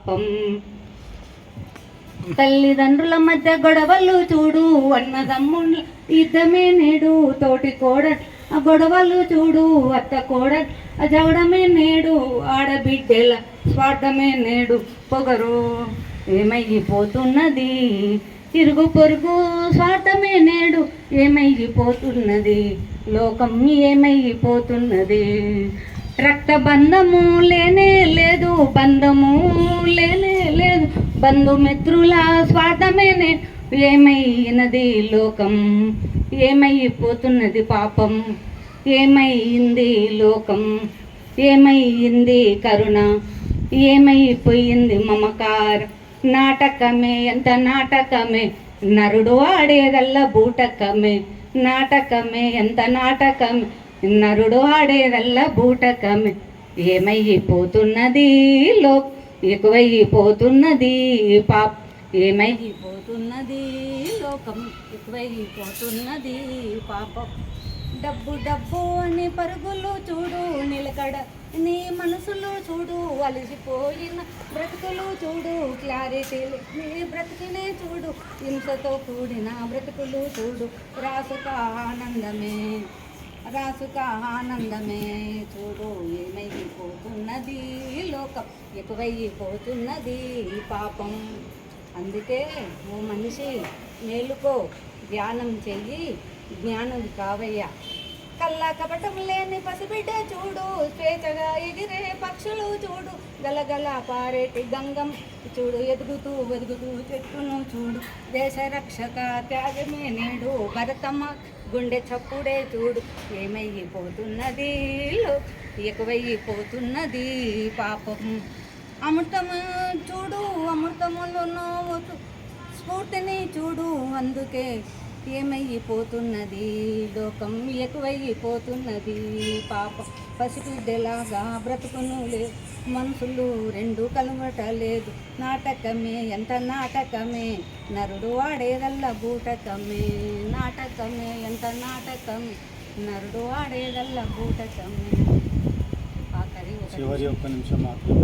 పాపం. తల్లిదండ్రుల మధ్య గొడవలు చూడు, అన్నదమ్ముళ్ళ యుద్ధమే నేడు, తోటి కోడ గొడవలు చూడు, అత్త కోడ జగడమే నేడు, ఆడబిడ్డల స్వార్థమే నేడు, పొగరు ఏమైపోతున్నది, ఇరుగు పొరుగు స్వార్థమే నేడు ఏమైపోతున్నది, లోకం ఏమైపోతున్నది. రక్త బంధము లేనే లేదు, బంధము లేనే లేదు, బంధుమిత్రుల స్వార్థమేనే ఏమైనది, లోకం ఏమైపోతున్నది, పాపం ఏమైంది, లోకం ఏమైంది, కరుణ ఏమైపోయింది, మమకారం నాటకమే ఎంత నాటకమే, నరుడు ఆడేదల్లా బూటకమే, నాటకమే ఎంత నాటకమే, నరుడు ఆడేదల్లా బూటకమే, ఏమైపోతున్నది ఎక్కువైపోతున్నది, పాప ఏమైపోతున్నది, లోకం ఎక్కువైపోతున్నది, పాపం. డబ్బు డబ్బు అని పరుగులు చూడు, నిలకడ నీ మనసులో చూడు, అలసిపోయిన బ్రతుకులు చూడు, క్లారిటీ నీ బ్రతికినే చూడు, హింసతో కూడిన బ్రతుకులు చూడు, రాసుక ఆనందమే రాసుక ఆనందమే చూడు, ఏమైపోతున్నది, లోకం ఎక్కువైపోతున్నది, పాపం. అందుకే ఓ మనిషి మేలుకో, ధ్యానం చెయ్యి, జ్ఞానం కావయ్యా. కల్లా కపటం లేని పసిబిడ్డ చూడు, స్వేచ్ఛగా ఎగిరే పక్షులు చూడు, గలగల పారేటి గంగం చూడు, ఎదుగుతూ వెదుగుతూ చెట్టును చూడు, దేశ రక్షక త్యాగమే నేడు, భరతమ్మ గుండె చప్పుడే చూడు, ఏమైపోతున్నది, ఎక్కువైపోతున్నది, పాపం. అమృతము చూడు, అమృతములను స్ఫూర్తిని చూడు, అందుకే ఏమైపోతున్నది, లోకం ఎక్కువైపోతున్నది, పాపం. పసిబిడ్డలాగా బ్రతుకును లేదు, మనుషులు రెండు కలవటలేదు, నాటకమే ఎంత నాటకమే, నరుడు ఆడేదల్లా బూటకమే, నాటకమే ఎంత నాటకమే, నరుడు ఆడేదల్లా బూటకమే. చివరి ఒక్క నిమిషం మాత్రం.